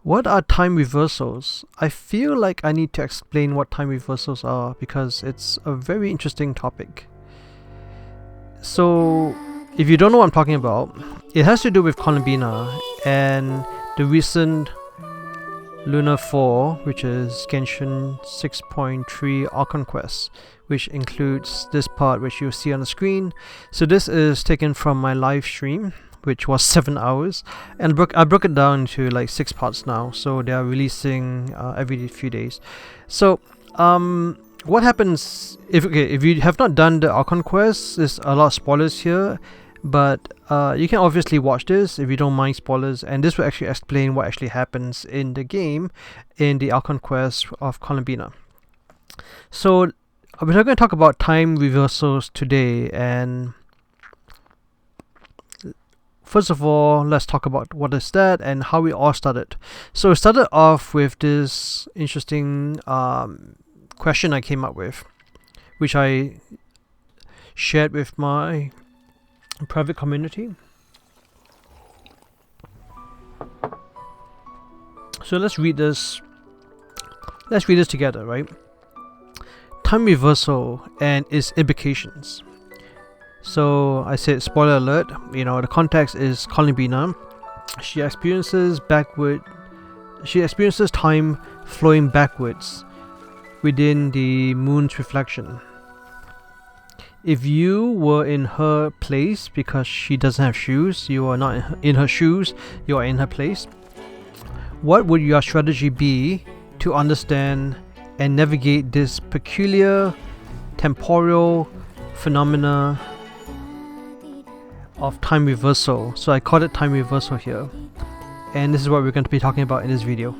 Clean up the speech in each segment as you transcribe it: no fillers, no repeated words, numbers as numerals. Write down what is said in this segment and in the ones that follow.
What are time reversals? I feel like I need to explain what time reversals are because it's a very interesting topic. So, if you don't know what I'm talking about, it has to do with Columbina and the recent Lunar 4, which is Genshin 6.3 Archon Quest, which includes this part which you'll see on the screen. So this is taken from my live stream, which was 7 hours, and I broke it down into like 6 parts now, so they are releasing every few days. So what happens if you have not done the Archon Quest? There's a lot of spoilers here, but you can obviously watch this if you don't mind spoilers, and this will actually explain what actually happens in the game in the Archon Quest of Columbina. So we're going to talk about time reversals today, and first of all, let's talk about what is that and how we all started. So it started off with this interesting question I came up with, which I shared with my private community. So let's read this. Let's read this together, right? Time reversal and its implications. So I said spoiler alert, the context is Columbina. She experiences time flowing backwards within the moon's reflection. If you were in her place, because she doesn't have shoes, you are not in her shoes, you are in her place, what would your strategy be to understand and navigate this peculiar temporal phenomena of time reversal? So I called it time reversal here, and this is what we're going to be talking about in this video.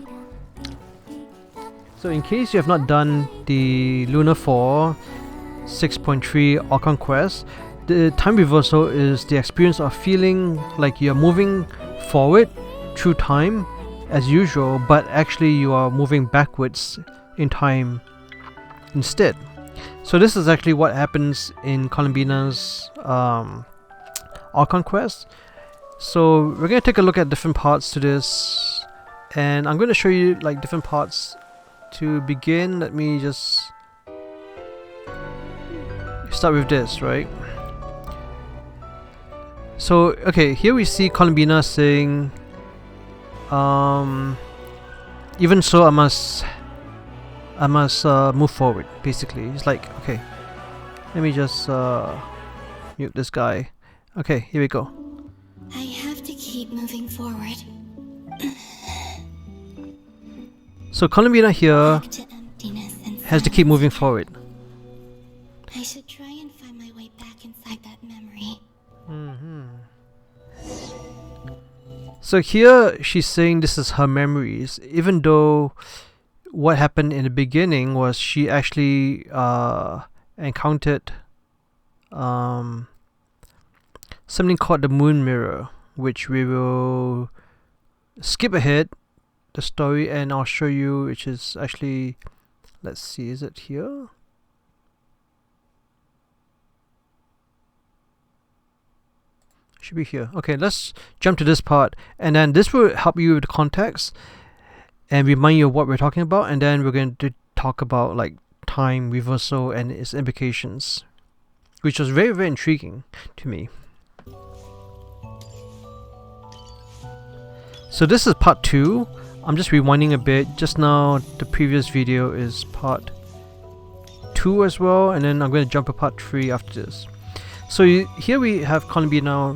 So in case you have not done the Lunar 4 6.3 Archon Quest, the time reversal is the experience of feeling like you're moving forward through time as usual, but actually you are moving backwards in time instead. So this is actually what happens in Columbina's Archon Quest. So we're going to take a look at different parts to this, and I'm going to show you like different parts. To begin, let me just start with this, right? So okay, here we see Columbina saying even so I must move forward. Basically it's like, okay, let me just mute this guy. Okay, here we go. I have to keep moving forward. So Columbina here has to keep moving forward. I should try and find my way back inside that memory. So here she's saying this is her memories, even though what happened in the beginning was she actually encountered something called the moon mirror, which we will skip ahead the story and I'll show you, which is actually, let's see, is it here? Should be here. Okay, let's jump to this part, and then this will help you with the context and remind you of what we're talking about, and then we're going to talk about like time reversal and its implications, which was very, very intriguing to me. So this is part 2. I'm just rewinding a bit. Just now the previous video is part 2 as well, and then I'm going to jump to part 3 after this. So here we have Columbina.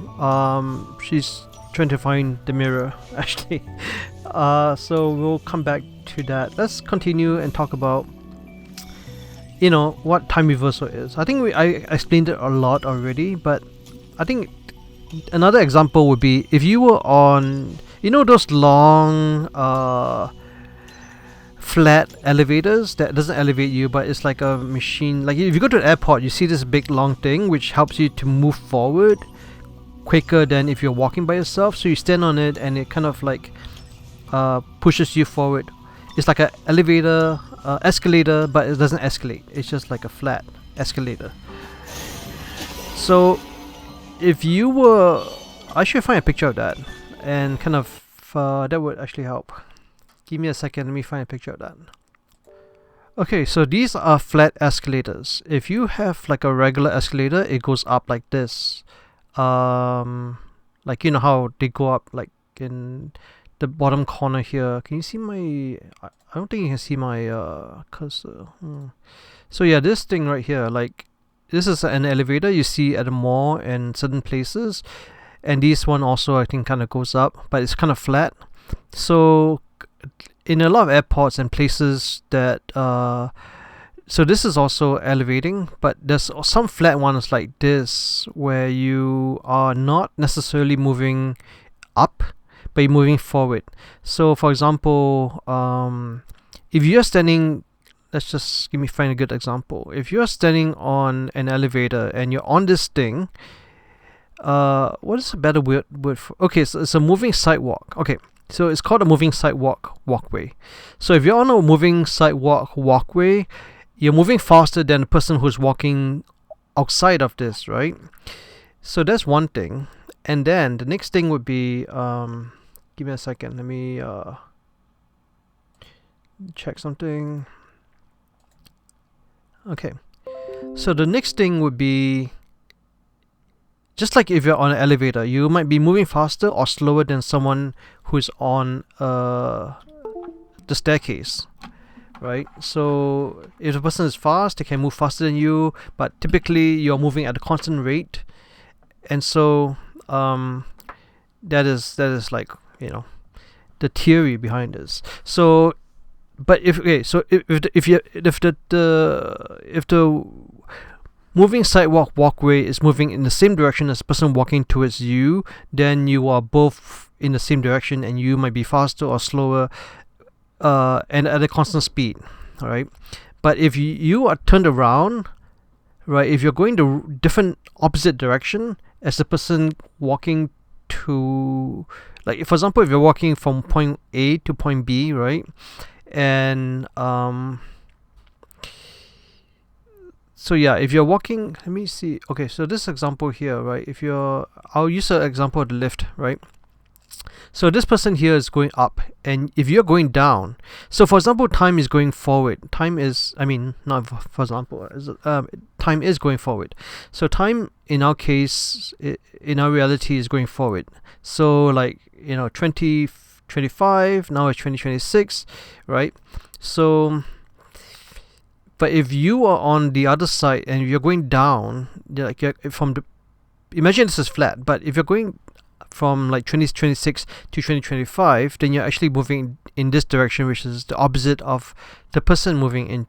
She's trying to find the mirror actually. So we'll come back to that. Let's continue and talk about what time reversal is. I think I explained it a lot already, but I think another example would be if you were on those long flat elevators that doesn't elevate you, but it's like a machine. Like if you go to an airport, you see this big long thing which helps you to move forward quicker than if you're walking by yourself. So you stand on it and it kind of like pushes you forward. It's like an elevator, escalator, but it doesn't escalate. It's just like a flat escalator. So if you were, I should find a picture of that and kind of that would actually help. Give me a second, let me find a picture of that. Okay, so these are flat escalators. If you have like a regular escalator, it goes up like this. Like you know how they go up like in the bottom corner here. Can you see my... I don't think you can see my cursor. So yeah, this thing right here, like this is an elevator you see at the mall and certain places, and this one also I think kind of goes up, but it's kind of flat. So in a lot of airports and places that so this is also elevating, but there's some flat ones like this where you are not necessarily moving up, but you're moving forward. So for example, if you're standing, let's just find a good example. If you're standing on an elevator and you're on this thing, what is a better word for? Okay, so it's a moving sidewalk. Okay, so it's called a moving sidewalk walkway. So if you're on a moving sidewalk walkway, you're moving faster than the person who's walking outside of this, right? So that's one thing. And then the next thing would be, give me a second, let me check something. Okay, so the next thing would be, just like if you're on an elevator, you might be moving faster or slower than someone who's on the staircase, right? So if the person is fast, they can move faster than you, but typically you're moving at a constant rate, and so that is like, you know, the theory behind this. So but if the moving sidewalk walkway is moving in the same direction as the person walking towards you, then you are both in the same direction, and you might be faster or slower and at a constant speed. All right, but if you are turned around, right, if you're going the different opposite direction as the person walking to, like for example, if you're walking from point A to point B, right, and so yeah, if you're walking, let me see. Okay, so this example here, right, I'll use an example of the lift, right? So this person here is going up, and if you're going down, so for example, time is going forward. Time is going forward. So time in our case, in our reality, is going forward. So like, you know, 2025, now it's 2026, right? So but if you are on the other side and you're going down, like imagine this is flat, but if you're going from like 2026 to 2025, then you're actually moving in this direction, which is the opposite of the person moving in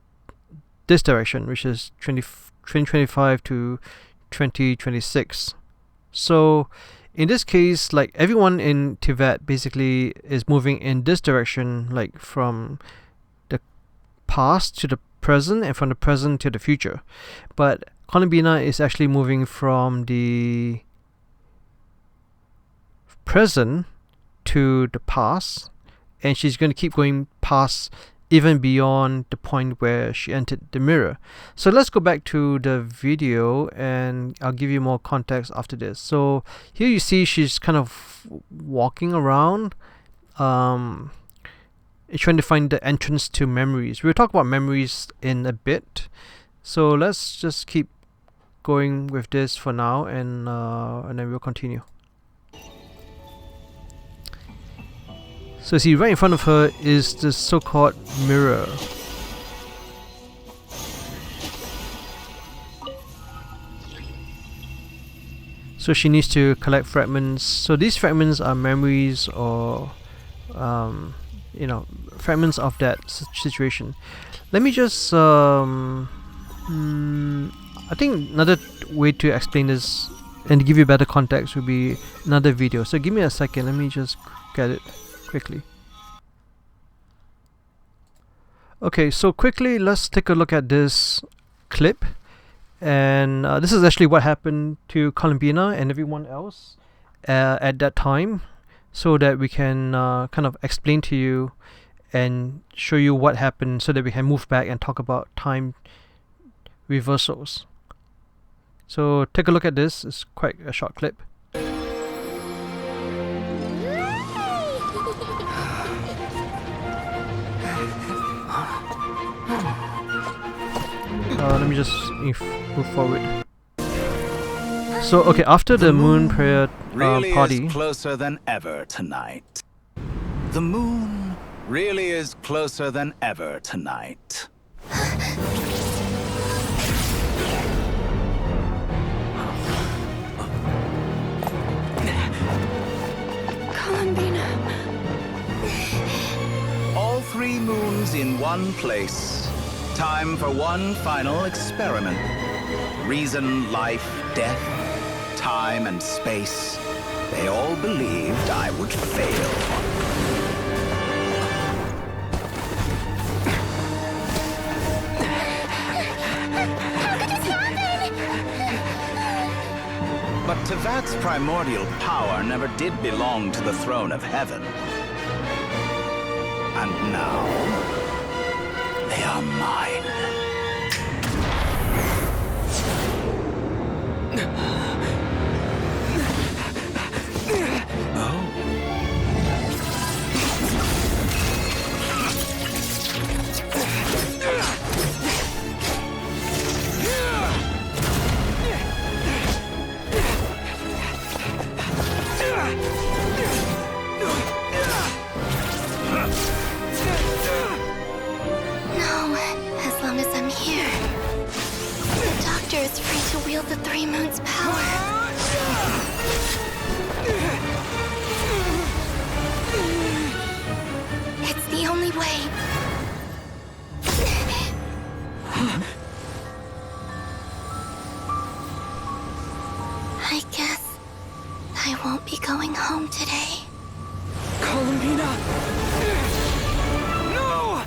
this direction, which is 2025 to 2026. So in this case, like everyone in Teyvat basically is moving in this direction, like from the past to the present and from the present to the future. But Columbina is actually moving from the present to the past, and she's going to keep going past even beyond the point where she entered the mirror. So let's go back to the video and I'll give you more context after this. So here you see she's kind of walking around, trying to find the entrance to memories. We'll talk about memories in a bit, so let's just keep going with this for now, and then we'll continue. So see, right in front of her is the so-called mirror. So she needs to collect fragments. So these fragments are memories, or fragments of that situation. Let me just I think another way to explain this and to give you better context would be another video. So give me a second, let me just get it quickly. Okay, so quickly let's take a look at this clip, and this is actually what happened to Columbina and everyone else at that time, so that we can kind of explain to you and show you what happened, so that we can move back and talk about time reversals. So take a look at this. It's quite a short clip. Let me just move forward. So okay, after the moon prayer really party, is closer than ever tonight. The moon really is closer than ever tonight. Columbina. All 3 moons in one place. Time for one final experiment. Reason, life, death, time and space. They all believed I would fail. But Teyvat's primordial power never did belong to the throne of heaven. And now, they are mine. Is free to wield the 3 moons' power. It's the only way. I guess I won't be going home today. Columbina! No!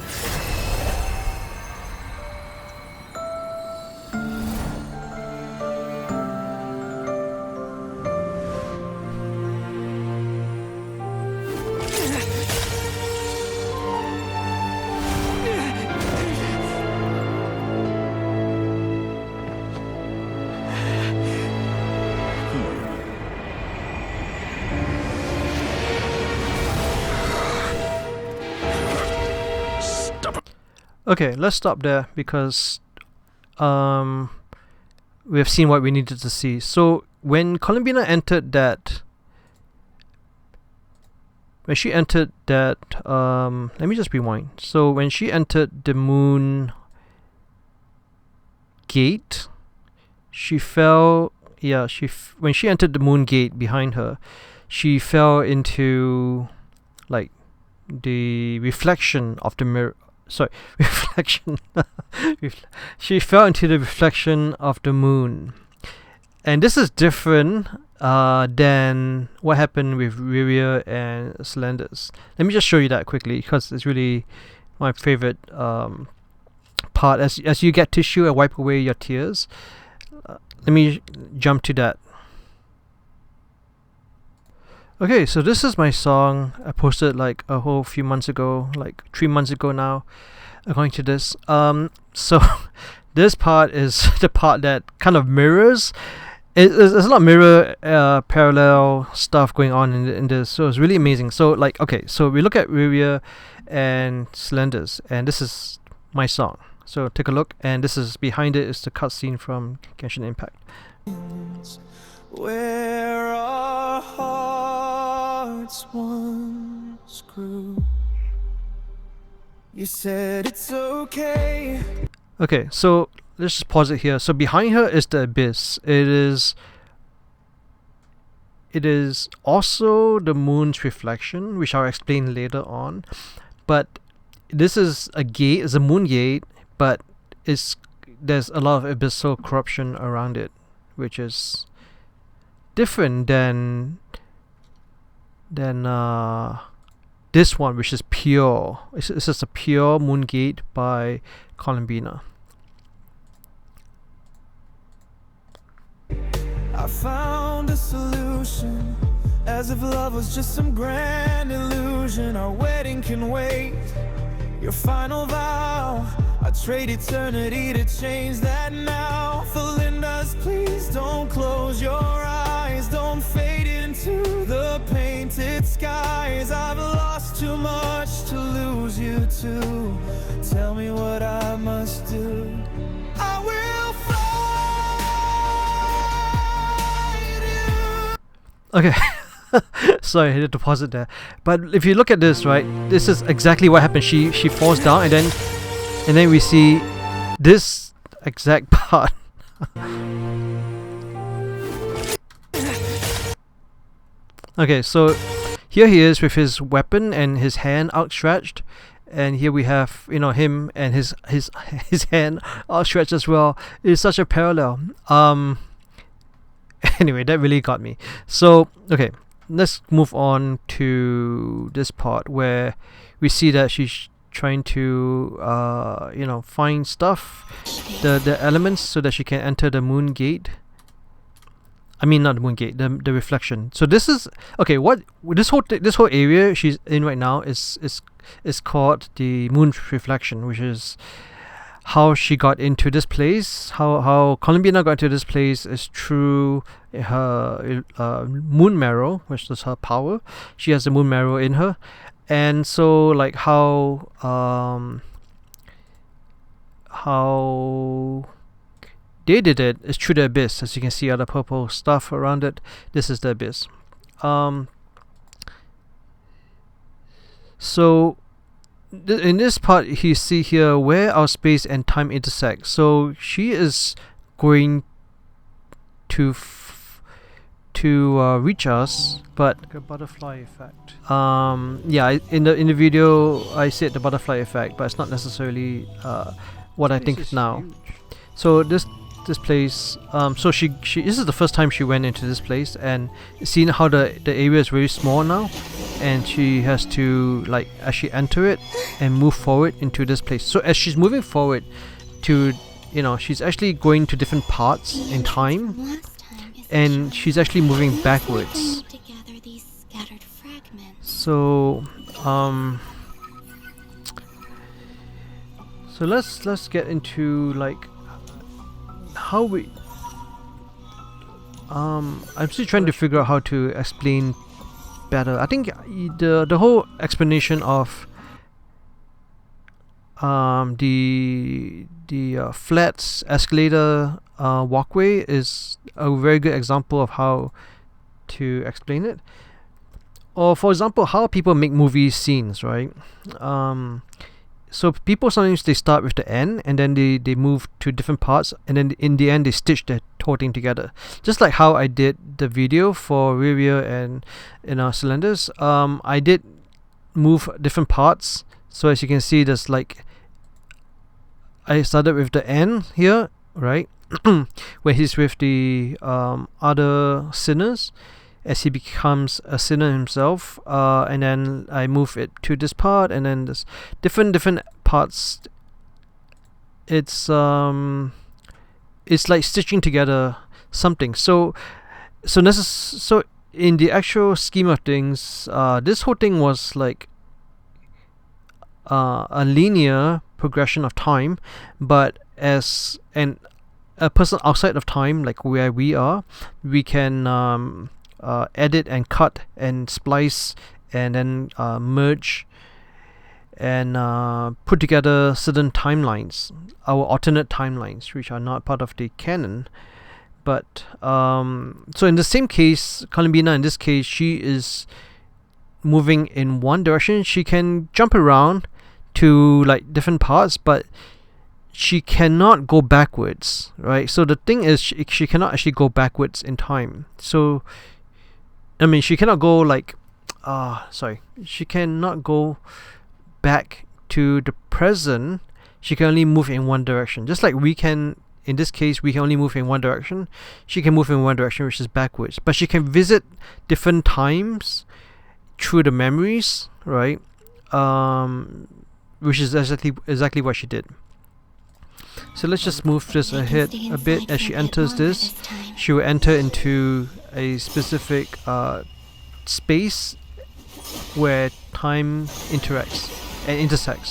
okay, let's stop there because we have seen what we needed to see. So when Columbina entered that, let me just rewind. So when she entered the moon gate, she fell. Yeah, when she entered the moon gate behind her, she fell into like the reflection of the mirror. Sorry, reflection. She fell into the reflection of the moon, and this is different than what happened with Ria and Slenders. Let me just show you that quickly because it's really my favorite part. As you get tissue and wipe away your tears. Let me jump to that. Okay, so this is my song. I posted like a whole few months ago, like 3 months ago now, according to this. So this part is the part that kind of mirrors. There's a lot of mirror parallel stuff going on in this, so it's really amazing. So like, okay, so we look at Ria and Slenders, and this is my song. So take a look, and this is behind it is the cutscene from Genshin Impact. Where our hearts once grew. You said it's okay. Okay, so let's just pause it here. So behind her is the abyss. It is also the moon's reflection, which I'll explain later on. But this is a gate, it's a moon gate, but there's a lot of abyssal corruption around it, which is different than this one, which is pure. It's just a pure moon gate by Columbina. I found a solution, as if love was just some grand illusion. Our wedding can wait, your final vow. I trade eternity to change that now. Flinders, please don't close your eyes. Don't fade into the painted skies. I've lost too much to lose you to. Tell me what I must do. I will Okay. Sorry, I had to pause it there. But if you look at this, right, this is exactly what happened. She falls down, and then we see this exact part. Okay, so here he is with his weapon and his hand outstretched, and here we have, you know, him and his hand outstretched as well. It's such a parallel. Anyway, that really got me. So okay, let's move on to this part where we see that she's trying to you know, find stuff, the elements, so that she can enter the moon gate. I mean, not the moon gate, the reflection. So this is okay. What this whole area she's in right now is called the moon reflection, which is how she got into this place. How Columbina got into this place is through her moon marrow, which is her power. She has the moon marrow in her, and so like how they did it is through the abyss. As you can see, all the purple stuff around it. This is the abyss. So in this part, you see here where our space and time intersect. So she is going to reach us, but like a butterfly effect. Yeah, in the video I said the butterfly effect, but it's not necessarily what I think now. So this place, so she this is the first time she went into this place, and seeing how the area is very small now, and she has to like actually enter it and move forward into this place. So as she's moving forward to, you know, she's actually going to different parts in time, and she's actually moving backwards. So so let's get into like how we I'm still trying to figure out how to explain better. I think the whole explanation of the flats escalator walkway is a very good example of how to explain it. Or for example, how people make movie scenes, right? So people sometimes they start with the end, and then they move to different parts, and then in the end they stitch the whole thing together. Just like how I did the video for Ria and Slenders. I did move different parts. So as you can see, there's like, I started with the end here, right? Where he's with the other sinners, as he becomes a sinner himself, and then I move it to this part, and then there's different parts. It's like stitching together something. So in the actual scheme of things, this whole thing was like a linear progression of time, but as a person outside of time, like where we are, we can edit and cut and splice and then merge and put together certain timelines, our alternate timelines, which are not part of the canon. But so in the same case, Columbina, in this case, she is moving in one direction. She can jump around to like different parts, but she cannot go backwards, right? So the thing is, she cannot actually go backwards in time. So I mean, she cannot go like she cannot go back to the present. She can only move in one direction. Just like we can, in this case, we can only move in one direction. She can move in one direction, which is backwards. But she can visit different times through the memories, right? Which is exactly what she did. So let's just move this ahead a bit. As she enters this, she will enter into a specific space where time intersects.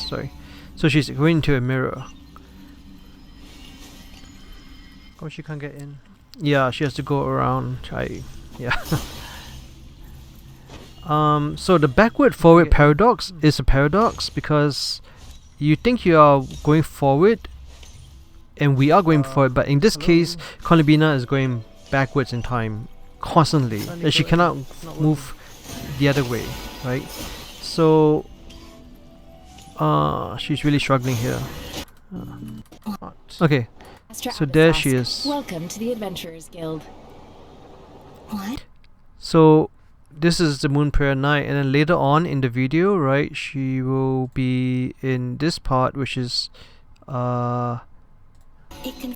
Sorry. So she's going into a mirror. Oh, she can't get in. Yeah, she has to go around. Yeah. So the backward-forward paradox is a paradox because you think you are going forward, and we are going forward, but in this case, Columbina is going backwards in time. constantly, and she cannot move the other way, right? So she's really struggling here. Okay, so there she is. Welcome to the Adventurers Guild. What? So this is the Moon Prayer Night, and then later on in the video, right, she will be in this part, which is It can.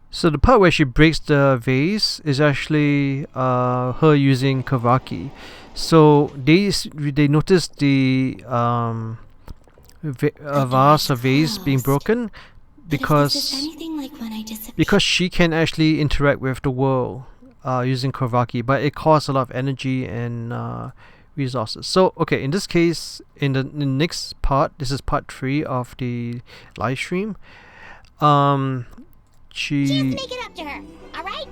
so the part where she breaks the vase is actually her using Kavaki. So they noticed the vase or vase being broken because she can actually interact with the world using Kavaki, but it costs a lot of energy and resources. So okay, in this case, in the next part, this is part 3 of the live stream. She has to make it up to her, alright?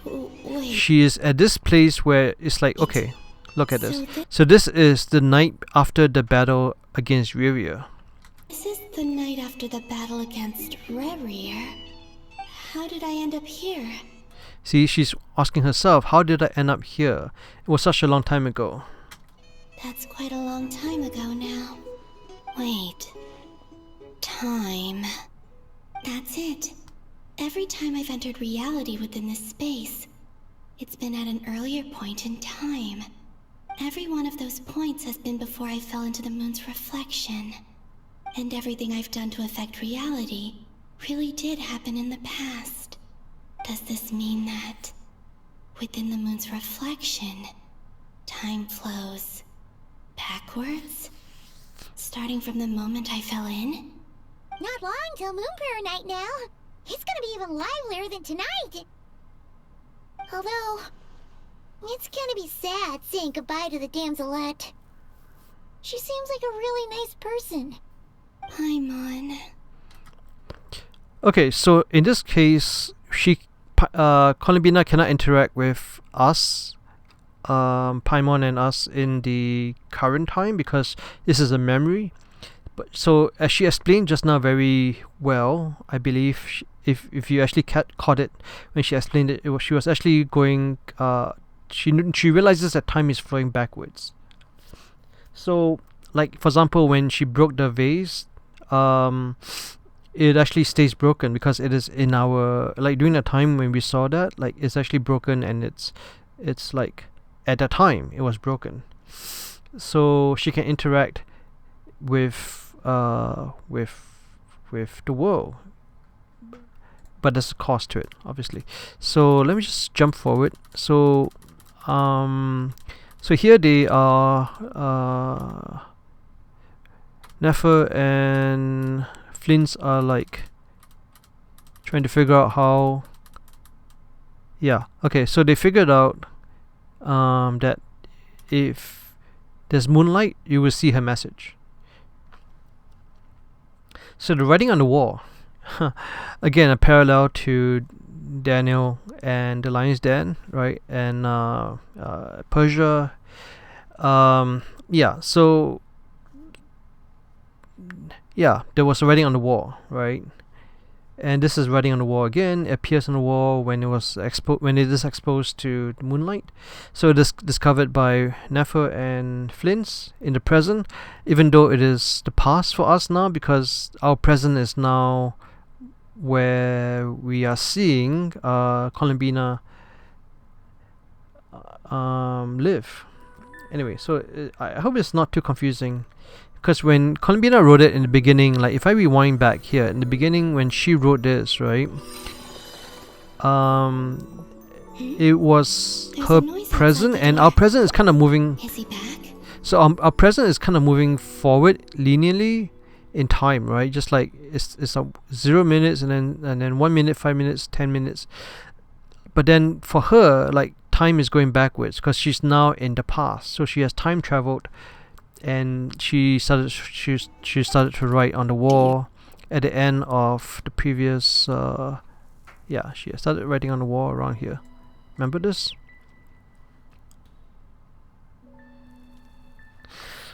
Wait. She is at this place where it's like, okay, look at this. So this is the night after the battle against Ria. This is the night after the battle against Ria. How did I end up here? See, she's asking herself, how did I end up here? It was such a long time ago. That's quite a long time ago now. Wait. Time. That's it. Every time I've entered reality within this space, it's been at an earlier point in time. Every one of those points has been before I fell into the moon's reflection. And everything I've done to affect reality really did happen in the past. Does this mean that, within the moon's reflection, time flows backwards? Starting from the moment I fell in? Not long till Moon Prayer Night now. It's gonna be even livelier than tonight. Although, it's gonna be sad saying goodbye to the damselette. She seems like a really nice person. Paimon. Okay, so in this case, Columbina cannot interact with us, Paimon and us in the current time because this is a memory. But so as she explained just now very well, I believe if you actually caught it when she explained it, she was actually going. She realizes that time is flowing backwards. So, like for example, when she broke the vase, it actually stays broken because it is in our, like during the time when we saw that, like it's actually broken, and it's like at that time it was broken. So she can interact with the world, but there's a cost to it, obviously. So let me just jump forward. So so here they are. Nefer and Flins are like trying to figure out how. Yeah. Okay. So they figured out that if there's moonlight, you will see her message. So the writing on the wall, again a parallel to Daniel and the Lion's Den, right? And Persia. Yeah. So yeah, there was a writing on the wall, right? And this is writing on the wall again. It appears on the wall when it was when it is exposed to the moonlight. So it is discovered by Nefer and Flins in the present, even though it is the past for us now, because our present is now where we are seeing Columbina live. Anyway, so I hope it's not too confusing. Because when Columbina wrote it in the beginning, like if I rewind back here, in the beginning when she wrote this, right? It was her present, and our present is kind of moving. Is he back? So our present is kind of moving forward linearly in time, right? Just like it's 0 minutes and then 1 minute, 5 minutes, 10 minutes. But then for her, like time is going backwards because she's now in the past, so she has time traveled. And she started to write on the wall at the end of the previous. Yeah, she started writing on the wall around here. Remember this?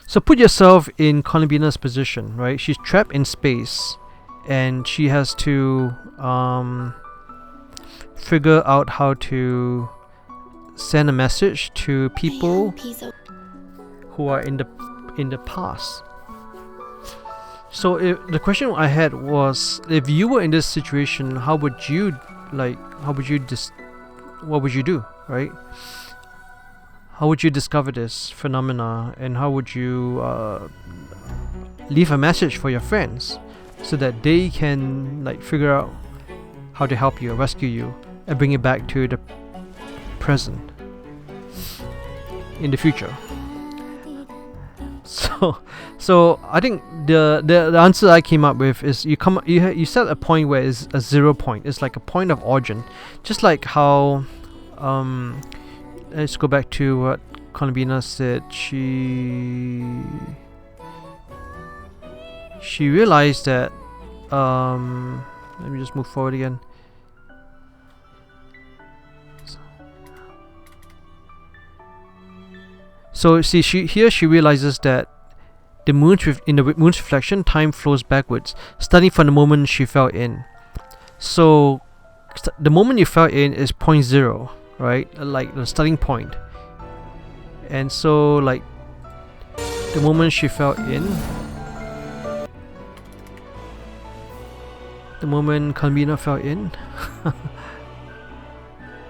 So put yourself in Columbina's position, right? She's trapped in space, and she has to figure out how to send a message to people who are in the past. So the question I had was, if you were in this situation, what would you do, right? How would you discover this phenomena, and how would you leave a message for your friends so that they can figure out how to help you, rescue you, and bring it back to the present in the future? So I think the answer I came up with is you set a point where it's a 0 point. It's like a point of origin, just like how let's go back to what Columbina said. She realized that let me just move forward again. So see, she realizes that in the moon's reflection, time flows backwards, starting from the moment she fell in. So the moment you fell in is point 0, right? Like the starting point. And so the moment she fell in, the moment Columbina fell in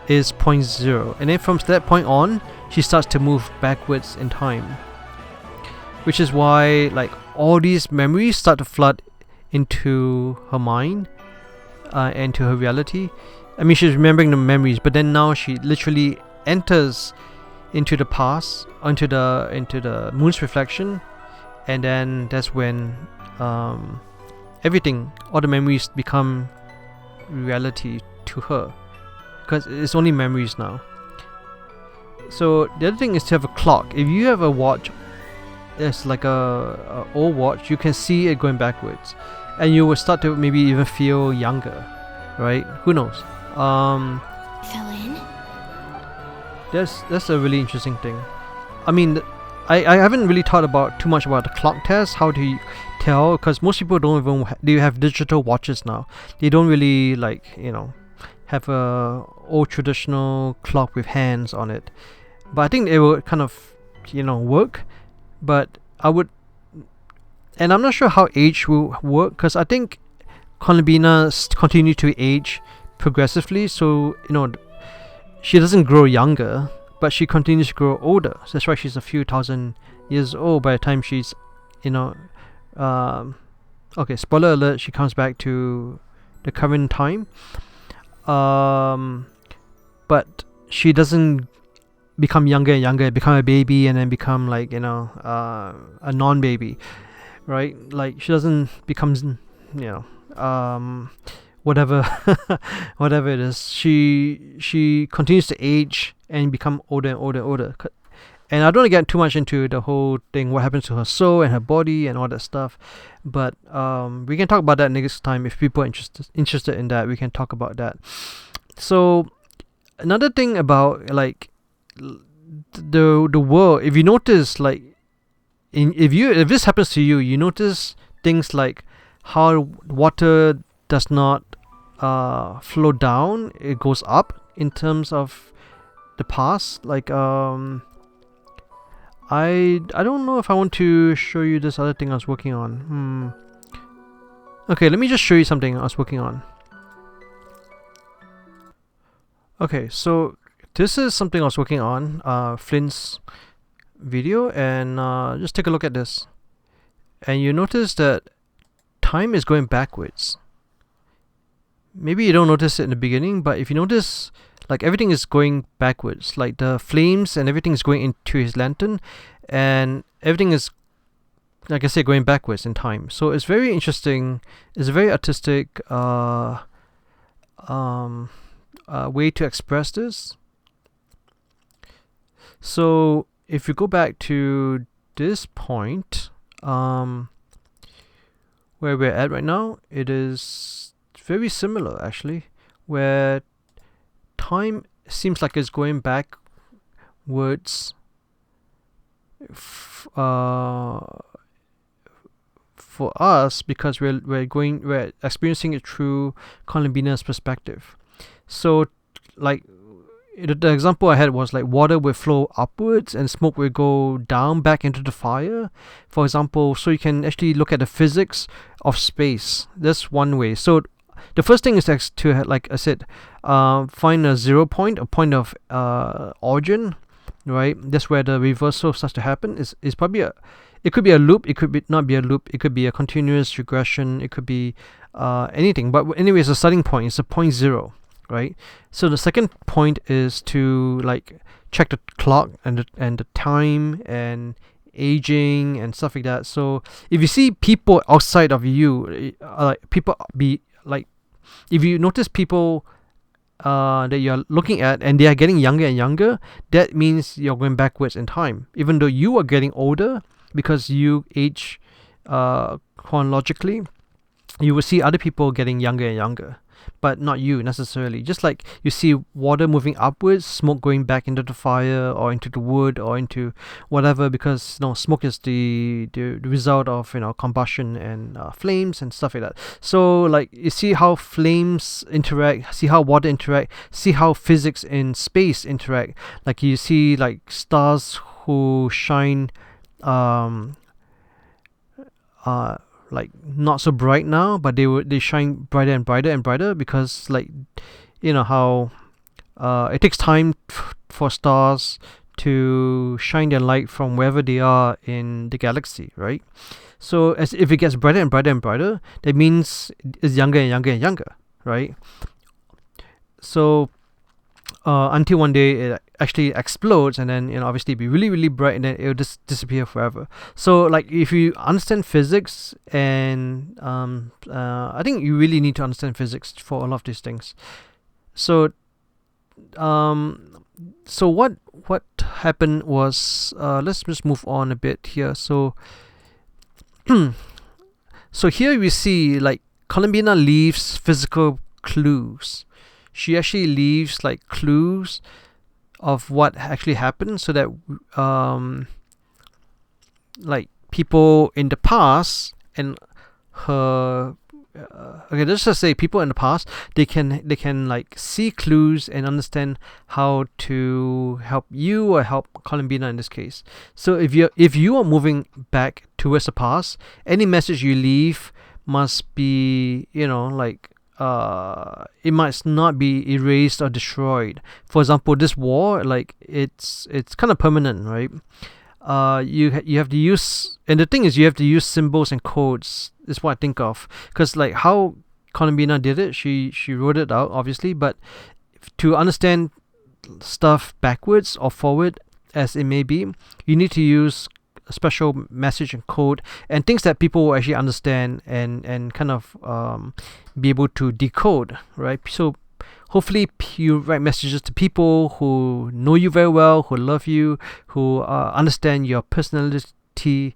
is point 0, and then from that point on she starts to move backwards in time, which is why all these memories start to flood into her mind and to her reality. I mean, she's remembering the memories, but then now she literally enters into the past, into the moon's reflection, and then that's when everything, all the memories become reality to her, because it's only memories now. So the other thing is to have a clock. If you have a watch, there's like a old watch, you can see it going backwards, and you will start to maybe even feel younger, right? Who knows? Fell in? That's a really interesting thing. I mean, I haven't really thought about too much about the clock test, how to tell, because most people don't even they have digital watches now. They don't really have a old traditional clock with hands on it. But I think it will kind of work. But I would, and I'm not sure how age will work, because I think Columbina continue to age progressively, so she doesn't grow younger, but she continues to grow older. So that's why she's a few thousand years old by the time she's okay, spoiler alert, she comes back to the current time, but she doesn't become younger and younger, become a baby, and then become a non-baby, right? Like she doesn't become whatever whatever it is. She continues to age and become older and older and older. And I don't want to get too much into the whole thing, what happens to her soul and her body and all that stuff, but we can talk about that next time. If people are interested in that, we can talk about that. So another thing about the world, if you notice, if this happens to you, you notice things like how water does not flow down, it goes up in terms of the past. I don't know if I want to show you this other thing I was working on. Okay, let me just show you something I was working on. Okay, so this is something I was working on, Flint's video, and just take a look at this. And you notice that time is going backwards. Maybe you don't notice it in the beginning, but if you notice, everything is going backwards. Like the flames and everything is going into his lantern, and everything is, like I said, going backwards in time. So it's very interesting. It's a very artistic way to express this. So if you go back to this point, where we're at right now, it is very similar actually, where time seems like it's going backwards, for us, because we're experiencing it through Columbina's perspective. So, like, the example I had was like water will flow upwards and smoke will go down back into the fire, for example. So you can actually look at the physics of space. That's one way. So the first thing is to, like I said, find a 0 point, a point of origin, right? That's where the reversal starts to happen. Is probably it could be a loop, it could not be a loop, it could be a continuous regression, it could be anything. But anyway, it's a starting point. It's a point 0. Right. So the second point is to like check the clock and the time and aging and stuff like that. So if you see people outside of you, people be like, if you notice people that you're looking at and they are getting younger and younger, that means you're going backwards in time. Even though you are getting older because you age chronologically, you will see other people getting younger and younger, but not you necessarily. Just like you see water moving upwards, smoke going back into the fire or into the wood or into whatever, because smoke is the result of combustion and flames and stuff like that. So like you see how flames interact, see how water interact, see how physics in space interact. Like you see like stars who shine like not so bright now, but they shine brighter and brighter and brighter, because like how it takes time for stars to shine their light from wherever they are in the galaxy, right? So as if it gets brighter and brighter and brighter, that means it's younger and younger and younger, right? So until one day it actually explodes, and then obviously be really really bright, and then it'll just disappear forever. So like if you understand physics, and I think you really need to understand physics for a lot of these things. So what happened was, let's just move on a bit here. So so here we see like Columbina leaves physical clues. She actually leaves like clues of what actually happened, so that like people in the past and her okay, let's just say people in the past, they can like see clues and understand how to help you or help Columbina in this case. So if you are moving back towards the past, any message you leave must be like it must not be erased or destroyed. For example, this war, like it's kind of permanent, right? You have to use, and the thing is, you have to use symbols and codes. Is what I think of, because like how Columbina did it, she wrote it out obviously, but to understand stuff backwards or forward as it may be, you need to use a special message and code and things that people will actually understand and kind of be able to decode, right? So hopefully you write messages to people who know you very well, who love you, who understand your personality,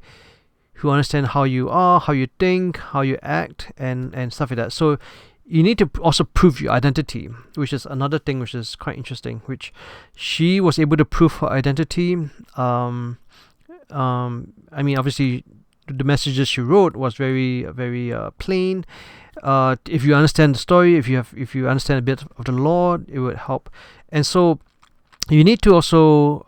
who understand how you are, how you think, how you act, and stuff like that. So you need to also prove your identity, which is another thing which is quite interesting, which she was able to prove her identity. I mean, obviously the messages she wrote was very very plain. If you understand the story, if you understand a bit of the lore, it would help. And so you need to also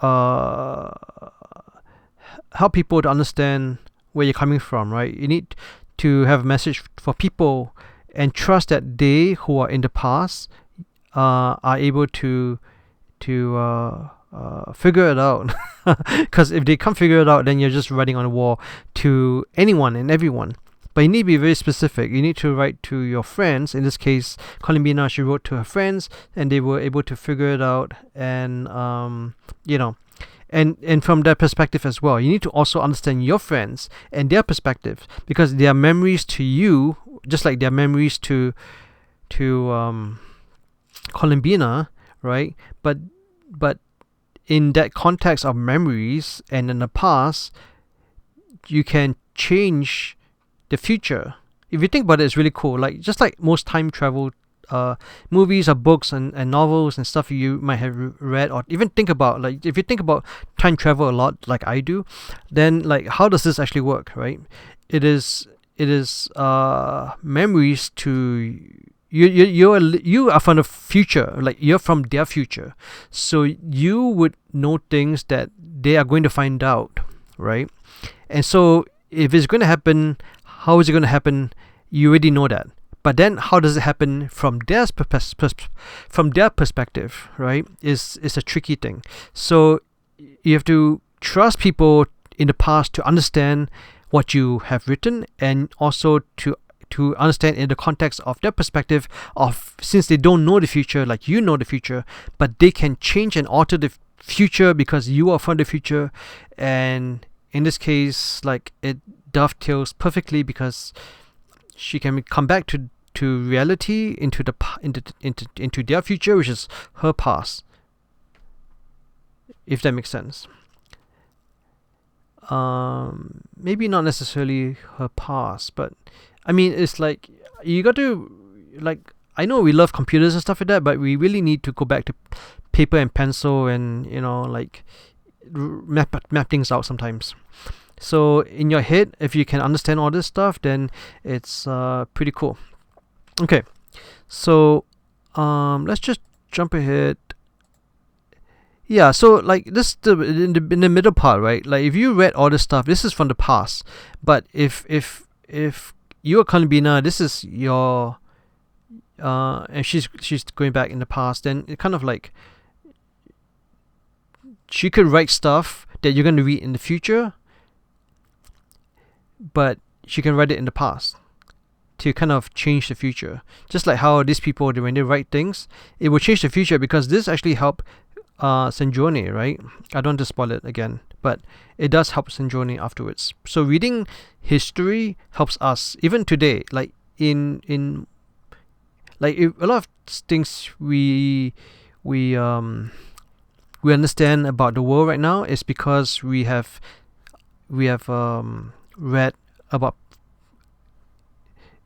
help people to understand where you're coming from, right? You need to have a message for people and trust that they who are in the past are able to figure it out. Because if they can't figure it out, then you're just writing on a wall to anyone and everyone. But you need to be very specific. You need to write to your friends. In this case, Columbina, she wrote to her friends, and they were able to figure it out. And and from their perspective as well, you need to also understand your friends and their perspective, because their memories to you, just like their memories to Columbina, right? But in that context of memories and in the past, you can change the future. If you think about it, it's really cool. Like just like most time travel movies or books and novels and stuff you might have read, or even think about, like if you think about time travel a lot like I do, then like how does this actually work, right? It is memories to you are from the future, like you're from their future, so you would know things that they are going to find out, right? And so if it's going to happen, how is it going to happen? You already know that. But then how does it happen from their perspective, right? Is a tricky thing. So you have to trust people in the past to understand what you have written, and also to understand in the context of their perspective of, since they don't know the future like you know the future, but they can change and alter the future because you are from the future. And in this case, like, it dovetails perfectly because she can come back to reality, into their future, which is her past, if that makes sense. Maybe not necessarily her past, but I mean, it's like you got to, like, I know we love computers and stuff like that, but we really need to go back to paper and pencil and, you know, like map things out sometimes. So in your head, if you can understand all this stuff, then it's pretty cool. Okay, so let's just jump ahead. Yeah, so like this, in the middle part, right? Like if you read all this stuff, this is from the past. But if you're Columbina, this is your and she's going back in the past, then it kind of like she could write stuff that you're going to read in the future, but she can write it in the past to kind of change the future. Just like how these people, when they write things, it will change the future, because this actually helped Senjoni, right? I don't want to spoil it again, but it does help Senjoni afterwards. So reading history helps us even today, like in like a lot of things we understand about the world right now is because we have read about,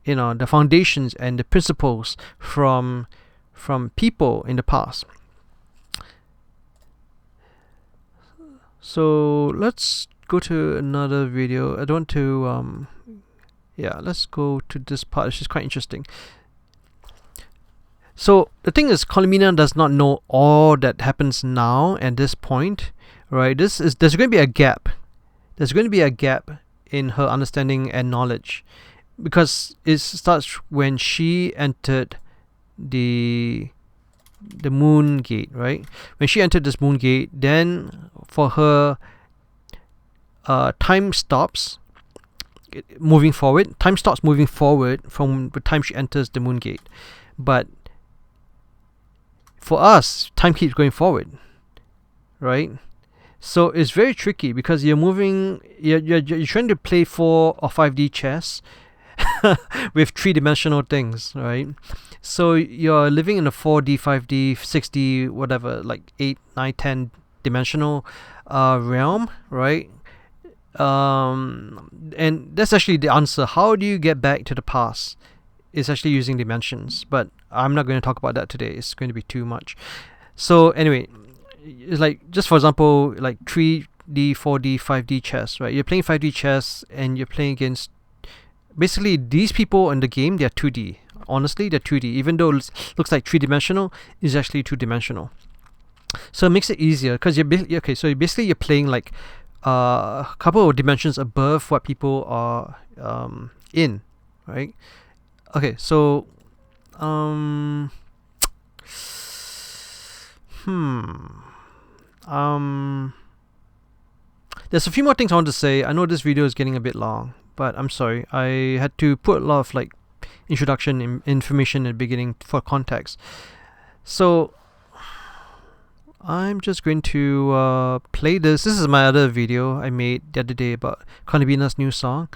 you know, the foundations and the principles from people in the past. So let's go to another video. I don't want to let's go to this part, which is quite interesting. So the thing is, Columbina does not know all that happens now at this point, right? There's going to be a gap. There's going to be a gap in her understanding and knowledge, because it starts when she entered the moon gate, right? When she entered this moon gate, then for her, time stops moving forward. Time stops moving forward from the time she enters the moon gate. But for us, time keeps going forward, right? So it's very tricky because you're trying to play 4 or 5D chess with 3-dimensional things, right? So you're living in a 4D, 5D, 6D, whatever, like 8, 9, 10 dimensional realm, right? And that's actually the answer. How do you get back to the past? It's actually using dimensions, but I'm not going to talk about that today. It's going to be too much. So anyway, it's like, just for example, like 3D, 4D, 5D chess, right? You're playing 5D chess and you're playing against, basically, these people in the game, they're 2D. Honestly, they're 2D. Even though it looks like 3-dimensional, it's actually 2-dimensional. So it makes it easier because you're basically you're playing like a couple of dimensions above what people are in, right? Okay, so there's a few more things I want to say. I know this video is getting a bit long, but I'm sorry. I had to put a lot of like introduction information at the beginning for context. So I'm just going to play this. This is my other video I made the other day about Columbina's new song.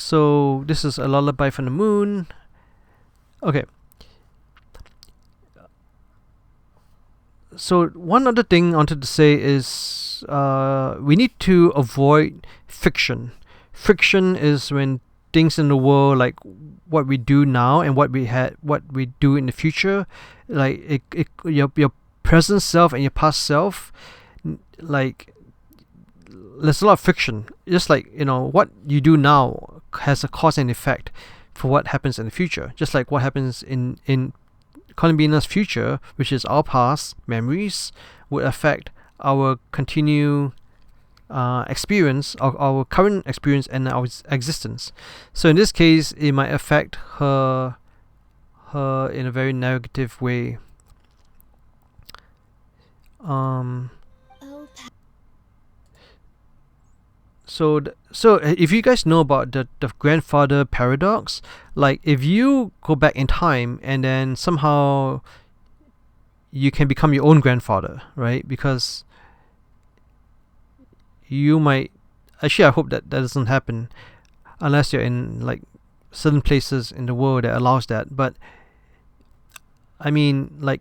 So this is a lullaby from the moon. Okay. So one other thing I wanted to say is we need to avoid fiction. friction is when things in the world, like what we do now and what we do in the future, like your present self and your past self, like there's a lot of friction. Just like, you know, what you do now has a cause and effect for what happens in the future. Just like what happens in Columbina's future, which is our past memories, would affect our continued experience, our current experience and our existence. So in this case, it might affect her in a very negative way. So if you guys know about the grandfather paradox, like if you go back in time and then somehow you can become your own grandfather, right? Because you might, actually I hope that doesn't happen unless you're in like certain places in the world that allows that. But I mean, like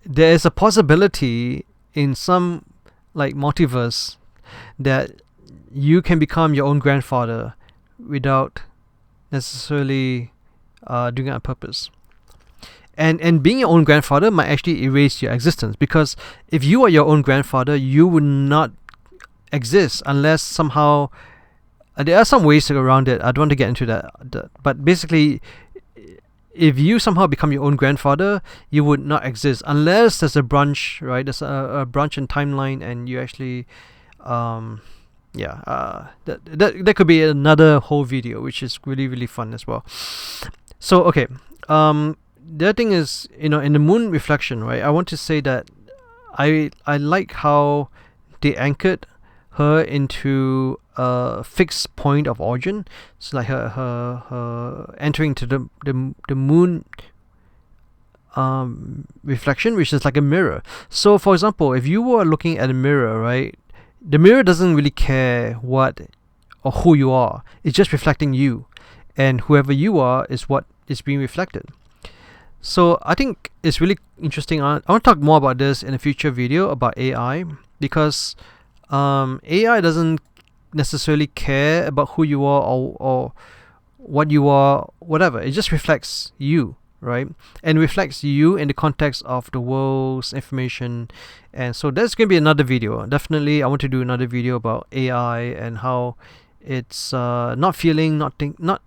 there is a possibility in some like multiverse that you can become your own grandfather without necessarily doing it on purpose. And being your own grandfather might actually erase your existence, because if you are your own grandfather, you would not exist unless somehow there are some ways around it. I don't want to get into that, but basically, if you somehow become your own grandfather, you would not exist unless there's a branch, right? There's a branch in timeline, and you actually that could be another whole video, which is really fun as well. So okay, the other thing is, you know, in the moon reflection, right, I want to say that I like how they anchored her into a fixed point of origin. So like her entering to the moon reflection, which is like a mirror. So for example, if you were looking at a mirror, right, the mirror doesn't really care what or who you are. It's just reflecting you, and whoever you are is what is being reflected. So I think it's really interesting. I want to talk more about this in a future video about AI, because AI doesn't necessarily care about who you are or what you are, whatever. It just reflects you, right? And reflects you in the context of the world's information. And so there's going to be another video. Definitely, I want to do another video about AI and how it's not feeling,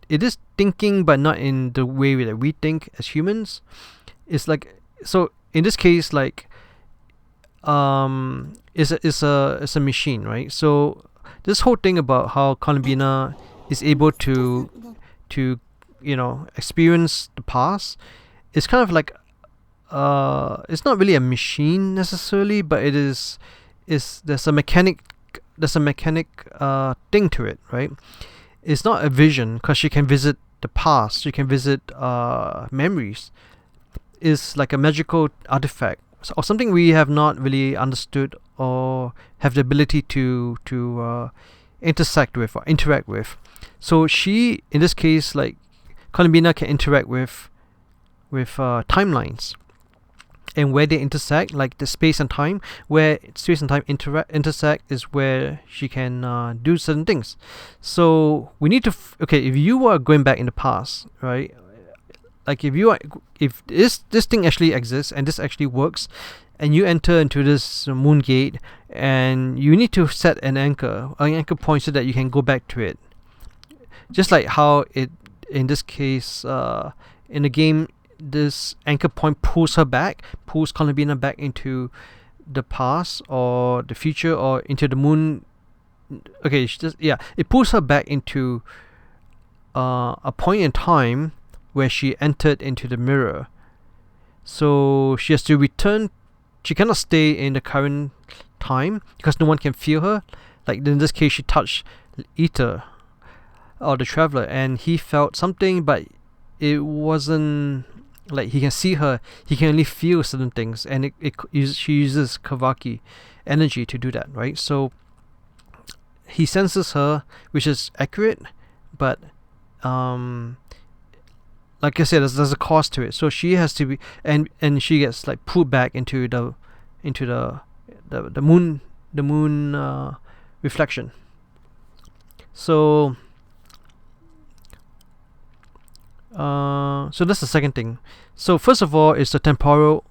it is thinking, but not in the way that we think as humans. It's like, so in this case, like it's a machine, right? So this whole thing about how Columbina is able to you know, experience the past is kind of like it's not really a machine necessarily, but there's a mechanic thing to it, right? It's not a vision, because she can visit the past, she can visit memories. It's like a magical artifact, or something we have not really understood or have the ability to intersect with or interact with. So she, in this case, like Columbina, can interact with timelines, and where they intersect, like the space and time, where space and time intersect is where she can do certain things. So we need to okay, if you are going back in the past, right, like if this thing actually exists and this actually works, and you enter into this moon gate, and you need to set an anchor point so that you can go back to it, just like how it, in this case, in the game, this anchor point pulls Columbina back into the past or the future or into the moon. Okay, it pulls her back into a point in time where she entered into the mirror. So she has to return. She cannot stay in the current time because no one can feel her. Like in this case, she touched Ether, or the Traveler, and he felt something, but it wasn't like he can see her. He can only feel certain things, and she uses Kavaki energy to do that, right? So he senses her, which is accurate, but like I said, there's a cost to it. So she has to be, and she gets like pulled back into the moon reflection. So so that's the second thing. So first of all is the temporal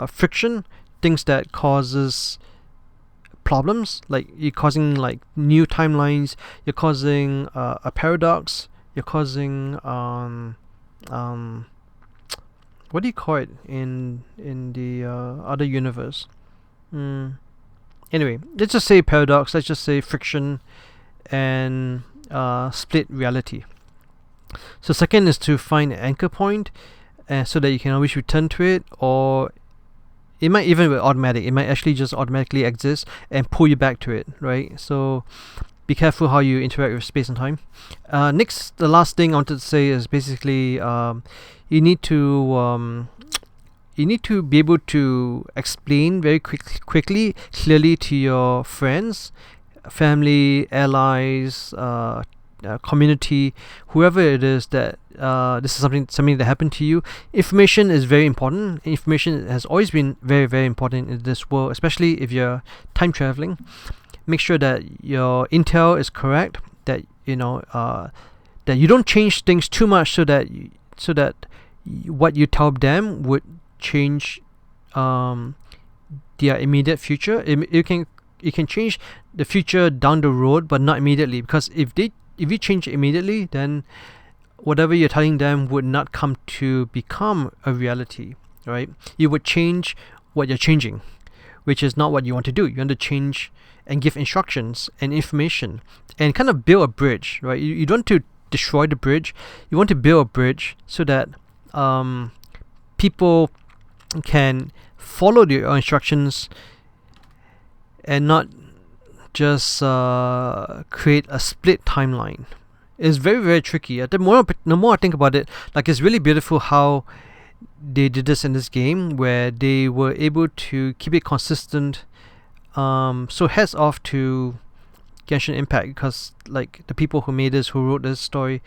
friction, things that causes problems, like you're causing like new timelines, you're causing a paradox, you're causing what do you call it in the other universe? Anyway, let's just say paradox, let's just say friction and split reality. So second is to find an anchor point, so that you can always return to it, or it might even be automatic. It might actually just automatically exist and pull you back to it, right? So be careful how you interact with space and time. Next, the last thing I wanted to say is basically you need to be able to explain very quickly, clearly to your friends, family, allies, community, whoever it is, that this is something that happened to you. Information is very important. Information has always been very, very important in this world, especially if you're time traveling. Make sure that your intel is correct, that that you don't change things too much, so that what you tell them would change their immediate future. You can change the future down the road, but not immediately, because if you change it immediately, then whatever you're telling them would not come to become a reality, right? You would change what you're changing, which is not what you want to do. You want to change and give instructions and information and kind of build a bridge, right? You don't want to destroy the bridge. You want to build a bridge so that people can follow the instructions and not just create a split timeline. It's very, very tricky. The more I think about it, like, it's really beautiful how they did this in this game, where they were able to keep it consistent. So hats off to Genshin Impact, because like the people who made this, who wrote this story,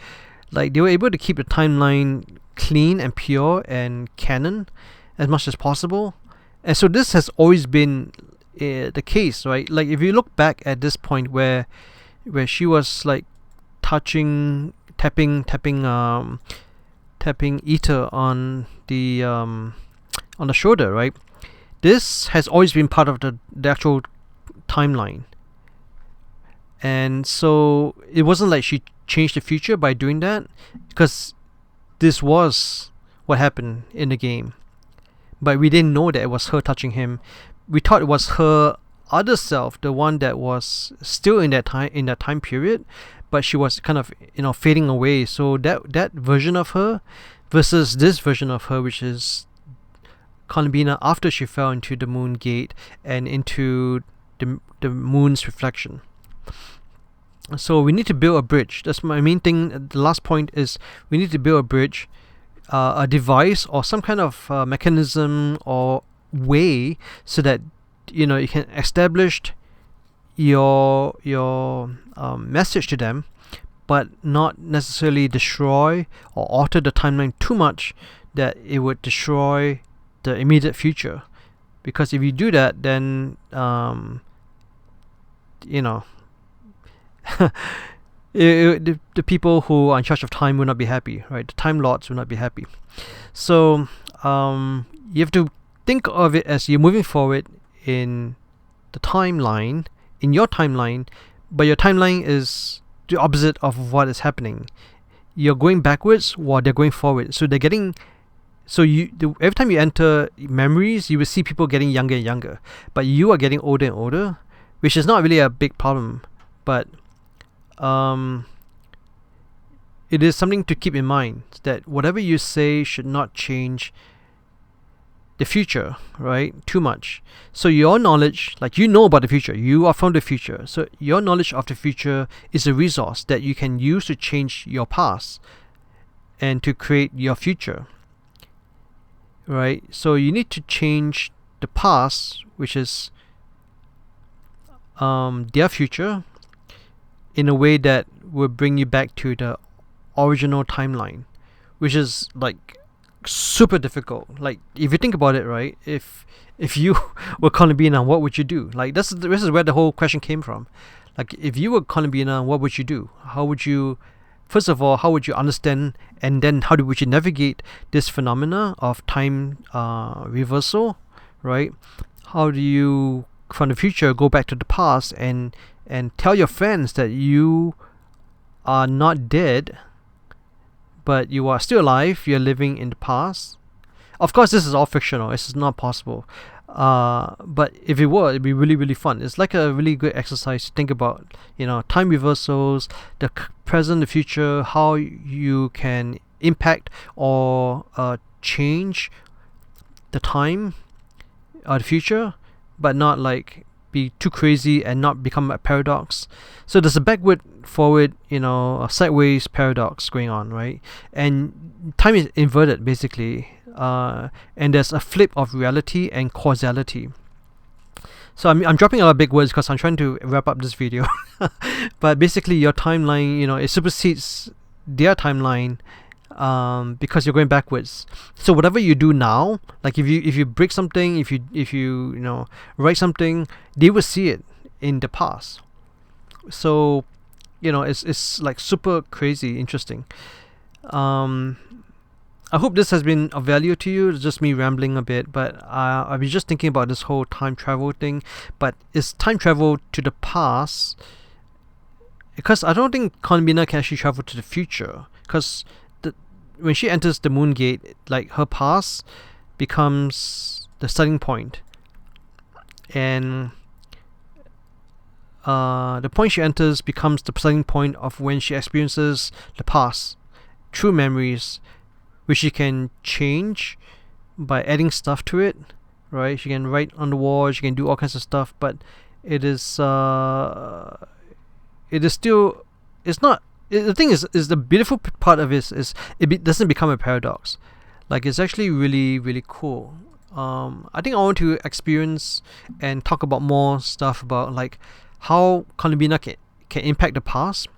like they were able to keep the timeline clean and pure and canon as much as possible. And so this has always been the case, right? Like if you look back at this point where she was like tapping Ether on the shoulder, right? This has always been part of the actual timeline. And so it wasn't like she changed the future by doing that, because this was what happened in the game. But we didn't know that it was her touching him. We thought it was her other self, the one that was still in that time period, but she was kind of fading away. So that version of her versus this version of her, which is Columbina after she fell into the moon gate and into the moon's reflection. So we need to build a bridge. That's my main thing. The last point is we need to build a bridge, a device or some kind of mechanism or way, so that you can establish your message to them, but not necessarily destroy or alter the timeline too much that it would destroy the immediate future. Because if you do that, then the people who are in charge of time will not be happy, right? The Time Lords will not be happy. So you have to think of it as you're moving forward in the timeline, in your timeline, but your timeline is the opposite of what is happening. You're going backwards while they're going forward. So they're getting... So every time you enter memories, you will see people getting younger and younger, but you are getting older and older, which is not really a big problem, but it is something to keep in mind, that whatever you say should not change the future, right? Too much. So your knowledge, like about the future, you are from the future. So your knowledge of the future is a resource that you can use to change your past and to create your future, right? So you need to change the past, which is their future, in a way that will bring you back to the original timeline, which is like super difficult. Like if you think about it, right, if you were Columbina, what would you do? Like this is where the whole question came from. Like if you were Columbina, what would you do? How would you, first of all, how would you understand, and then how would you navigate this phenomena of time reversal, right? How do you, from the future, go back to the past and tell your friends that you are not dead, but you are still alive, you're living in the past? Of course, this is all fictional. This is not possible. But if it were, it'd be really, really fun. It's like a really good exercise to think about, time reversals, the present, the future, how you can impact or change the time or the future, but not like be too crazy and not become a paradox. So there's a backward, forward, a sideways paradox going on, right? And time is inverted basically, and there's a flip of reality and causality. So I'm dropping a lot of big words because I'm trying to wrap up this video. But basically your timeline, it supersedes their timeline, because you're going backwards. So whatever you do now, like if you break something, if you write something, they will see it in the past. So it's like super crazy interesting. I hope this has been of value to you. It's just me rambling a bit, but I've been just thinking about this whole time travel thing. But is time travel to the past? Because I don't think Columbina can actually travel to the future, because when she enters the moon gate, like her past becomes the starting point, and the point she enters becomes the starting point of when she experiences the past through memories, which she can change by adding stuff to it, right? She can write on the wall, she can do all kinds of stuff, but it is still, it's not. The thing is the beautiful part of it is doesn't become a paradox. Like it's actually really, really cool. I think I want to experience and talk about more stuff about like how Columbina can impact the past.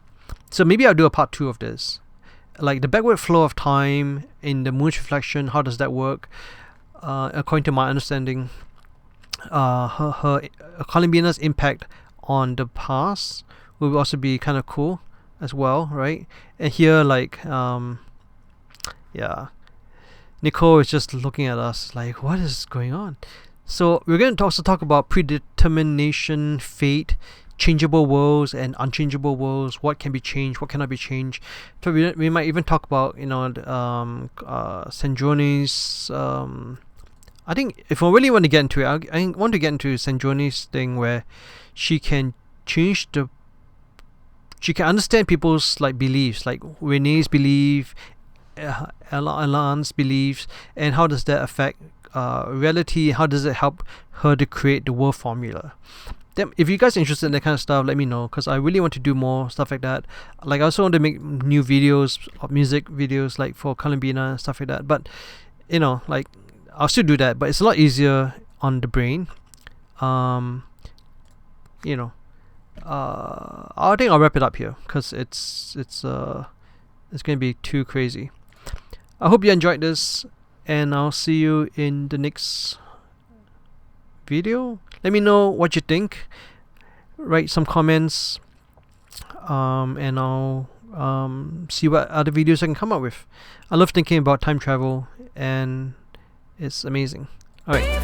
So maybe I'll do a part 2 of this. Like the backward flow of time in the moon's reflection, how does that work? According to my understanding, her Columbina's impact on the past will also be kind of cool as well, right? And here, like, Nicole is just looking at us like, what is going on? So we're going to also talk about predetermination, fate, changeable worlds and unchangeable worlds. What can be changed? What cannot be changed? So we might even talk about Sandroni's. I think if I really want to get into it, I want to get into Sandroni's thing where she can change she can understand people's like beliefs, like Renee's belief, Alan's beliefs, and how does that affect reality? How does it help her to create the world formula? Then, if you guys are interested in that kind of stuff, let me know, because I really want to do more stuff like that. Like I also want to make new videos, music videos, like for Columbina and stuff like that. But like I'll still do that, but it's a lot easier on the brain. I think I'll wrap it up here because it's going to be too crazy. I hope you enjoyed this, and I'll see you in the next video. Let me know what you think. Write some comments, and I'll see what other videos I can come up with. I love thinking about time travel, and it's amazing. Alright.